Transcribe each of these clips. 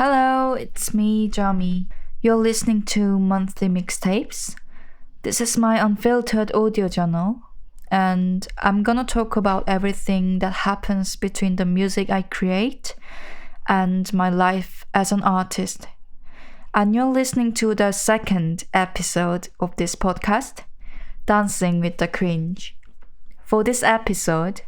Hello, it's me, JEOMY. You're listening to Monthly Mixtapes. This is my unfiltered audio channel, and I'm gonna talk about everything that happens between the music I create and my life as an artist. And you're listening to the second episode of this podcast, Dancing with the Cringe. For this episode,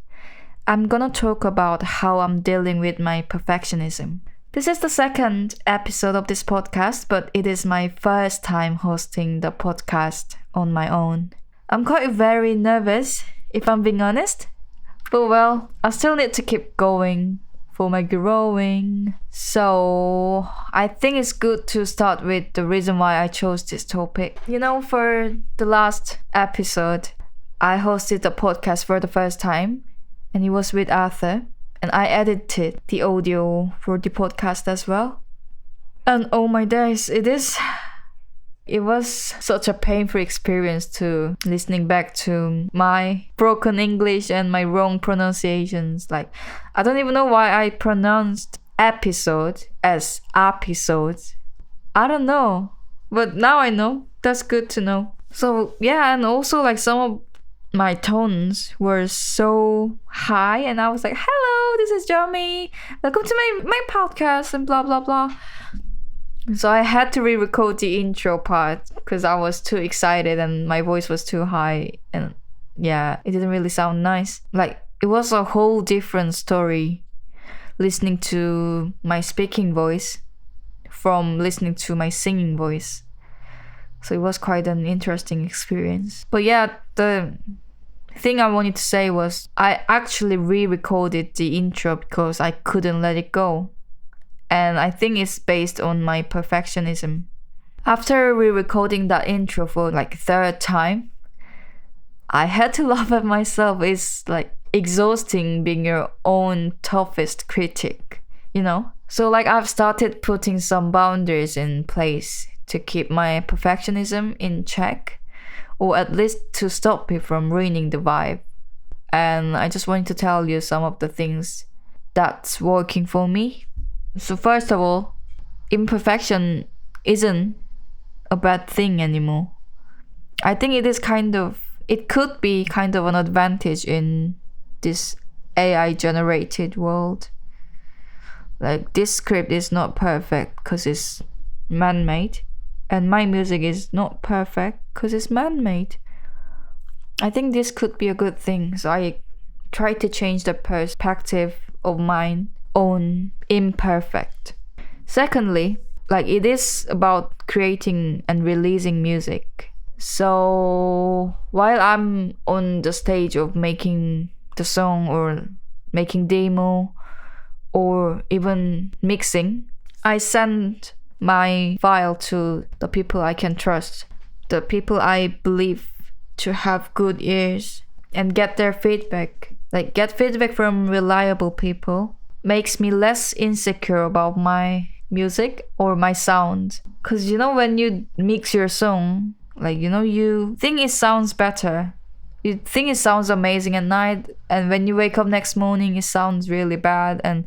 I'm gonna talk about how I'm dealing with my perfectionism. This is the second episode of this podcast, but it is my first time hosting the podcast on my own. I'm quite very nervous, if I'm being honest. But well, I still need to keep going for my growing. So I think it's good to start with the reason why I chose this topic. For the last episode, I hosted the podcast for the first time, and it was with Arthur. And I edited the audio for the podcast as well. And oh my days, it was such a painful experience to listening back to my broken English and my wrong pronunciations. I don't even know why I pronounced episode as episodes. I don't know. But now I know. That's good to know. So yeah, and also some of my tones were so high, and I was like, hello, this is JEOMY, welcome to my podcast, and blah blah blah. So I had to re-record the intro part because I was too excited and my voice was too high, and yeah, it didn't really sound nice. It was a whole different story listening to my speaking voice from listening to my singing voice. So it was quite an interesting experience. But yeah, the thing I wanted to say was I actually re-recorded the intro because I couldn't let it go. And I think it's based on my perfectionism. After re-recording that intro for third time, I had to laugh at myself. It's exhausting being your own toughest critic, So I've started putting some boundaries in place to keep my perfectionism in check, or at least to stop it from ruining the vibe. And I just wanted to tell you some of the things that's working for me. So first of all, imperfection isn't a bad thing anymore. I think it could be kind of an advantage in this AI generated world. This script is not perfect because it's man-made. And my music is not perfect because it's man-made. I think this could be a good thing. So I try to change the perspective of mine on imperfect. Secondly, it is about creating and releasing music. So while I'm on the stage of making the song or making demo or even mixing, I send my file to the people I can trust, the people I believe to have good ears, and get their feedback. Get feedback from reliable people makes me less insecure about my music or my sound. Because when you mix your song, you think it sounds better. You think it sounds amazing at night, and when you wake up next morning, it sounds really bad, and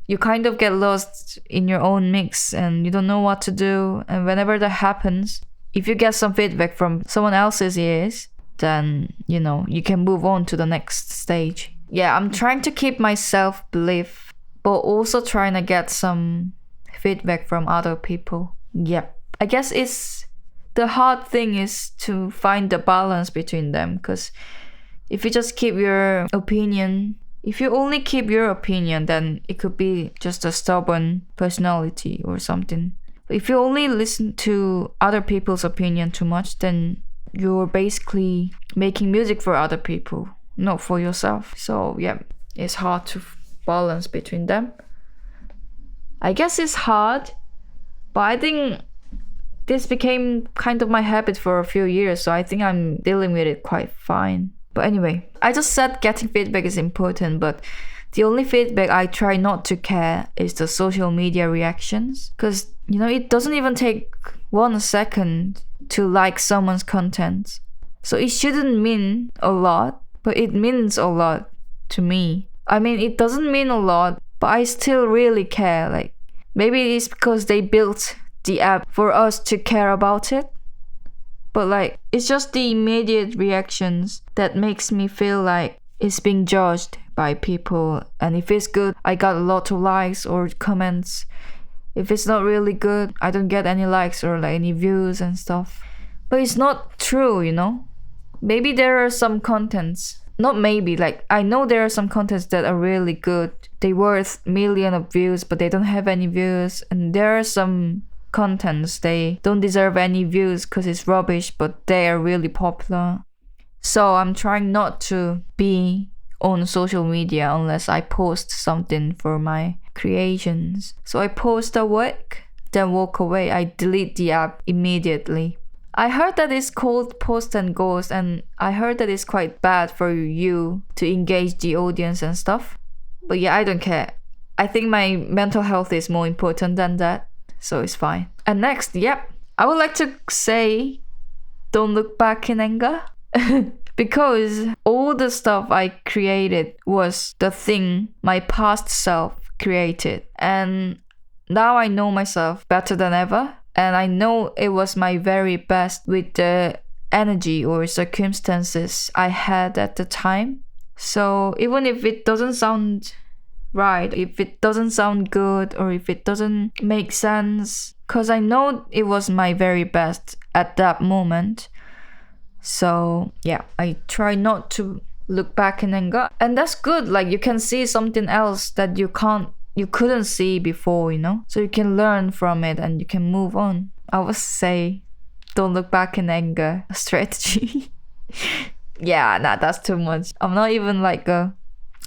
you kind of get lost in your own mix and you don't know what to do. And whenever that happens, if you get some feedback from someone else's ears, then, you can move on to the next stage. Yeah, I'm trying to keep my self-belief, but also trying to get some feedback from other people. Yep. I guess the hard thing is to find the balance between them, because if you just keep your opinion, if you only keep your opinion, then it could be just a stubborn personality or something. If you only listen to other people's opinion too much, then you're basically making music for other people, not for yourself. So yeah, it's hard to balance between them. I guess it's hard, but I think this became kind of my habit for a few years, so I think I'm dealing with it quite fine. But anyway, I just said getting feedback is important, but the only feedback I try not to care is the social media reactions. Because, it doesn't even take 1 second to like someone's content. So it shouldn't mean a lot, but it means a lot to me. I mean, it doesn't mean a lot, but I still really care. Maybe it's because they built the app for us to care about it. But like, it's just the immediate reactions that makes me feel like it's being judged by people. And if it's good, I got a lot of likes or comments. If it's not really good, I don't get any likes or like any views and stuff. But it's not true, you know? Maybe there are some contents. Not maybe, like I know there are some contents that are really good. They worth millions of views, but they don't have any views. And there are some contents, they don't deserve any views because it's rubbish, but they are really popular. So I'm trying not to be on social media unless I post something for my creations. So I post a work, then walk away. I delete the app immediately. I heard that it's called post and ghost, and I heard that it's quite bad for you to engage the audience and stuff. But yeah, I don't care. I think my mental health is more important than that, so it's fine. And next, I would like to say, don't look back in anger. Because all the stuff I created was the thing my past self created. And now I know myself better than ever. And I know it was my very best with the energy or circumstances I had at the time. So even if it doesn't sound right, if it doesn't sound good, or if it doesn't make sense, because I know it was my very best at that moment. So yeah, I try not to look back in anger. And that's good. Like you can see something else that you couldn't see before, you know? So you can learn from it and you can move on. I would say don't look back in anger strategy. That's too much. I'm not even like a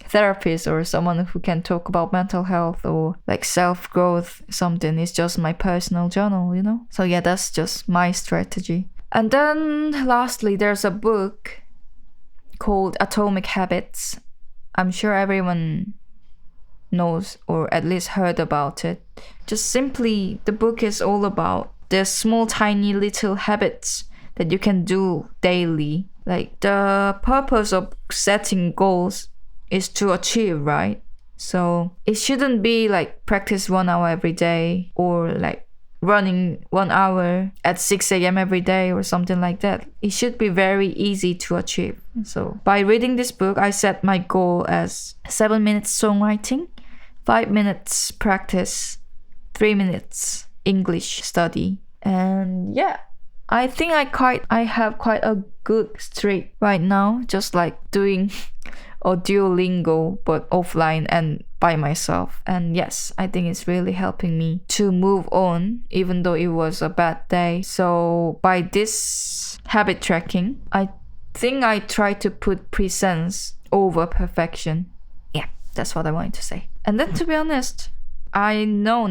therapist or someone who can talk about mental health or like self-growth something. It's just my personal journal, you know? So yeah, that's just my strategy. And then lastly, there's a book called Atomic Habits. I'm sure everyone knows or at least heard about it. Just simply, the book is all about the small, tiny little habits that you can do daily. Like the purpose of setting goals is to achieve, right? So it shouldn't be like practice 1 hour every day or like running 1 hour at 6 a.m. every day or something like that. It should be very easy to achieve. So by reading this book, I set my goal as 7 minutes songwriting, 5 minutes practice, 3 minutes English study. And yeah, I think I have quite a good streak right now, just like doing a Duolingo but offline and by myself. And yes, I think it's really helping me to move on even though it was a bad day. So by this habit tracking, I think I try to put presence over perfection. Yeah, that's what I wanted to say. And then to be honest, I know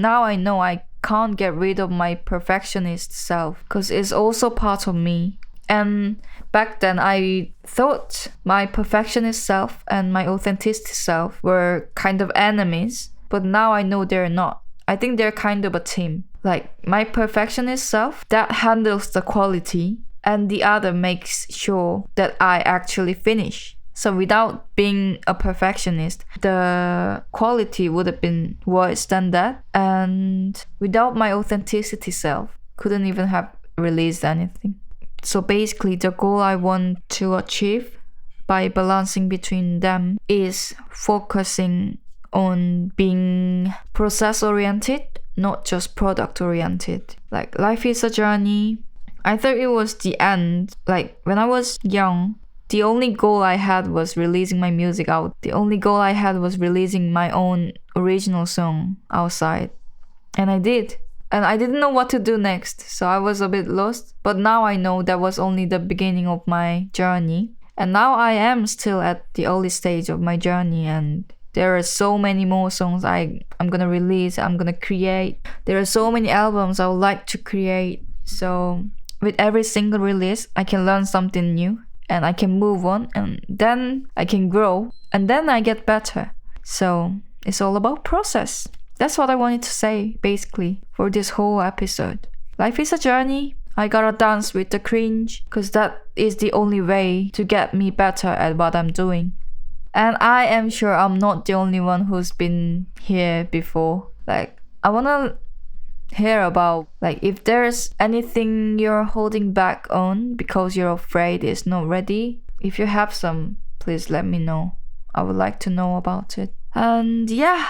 I can't get rid of my perfectionist self because it's also part of me. And back then I thought my perfectionist self and my authenticity self were kind of enemies, but now I know they're not. I think they're kind of a team. Like my perfectionist self, that handles the quality, and the other makes sure that I actually finish. So without being a perfectionist, the quality would have been worse than that. And without my authenticity self, couldn't even have released anything. So basically, the goal I want to achieve by balancing between them is focusing on being process-oriented, not just product-oriented. Like, life is a journey. I thought it was the end. Like, when I was young, the only goal I had was releasing my music out. The only goal I had was releasing my own original song outside. And I did. And I didn't know what to do next, so I was a bit lost. But now I know that was only the beginning of my journey. And now I am still at the early stage of my journey, and there are so many more songs I'm gonna release, I'm gonna create. There are so many albums I would like to create. So with every single release, I can learn something new, and I can move on, and then I can grow, and then I get better. So it's all about process. That's what I wanted to say, basically, for this whole episode. Life is a journey. I gotta dance with the cringe, because that is the only way to get me better at what I'm doing. And I am sure I'm not the only one who's been here before. Like, I wanna hear about like if there's anything you're holding back on because you're afraid it's not ready. If you have some, please let me know. I would like to know about it. And yeah,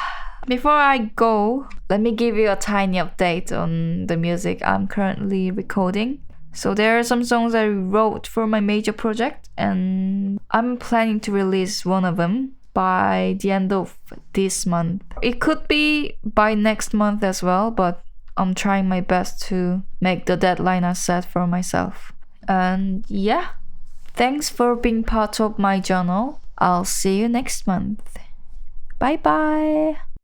before I go, let me give you a tiny update on the music I'm currently recording. So there are some songs I wrote for my major project, and I'm planning to release one of them by the end of this month. It could be by next month as well, but I'm trying my best to make the deadline I set for myself. And yeah, thanks for being part of my journal. I'll see you next month. Bye bye.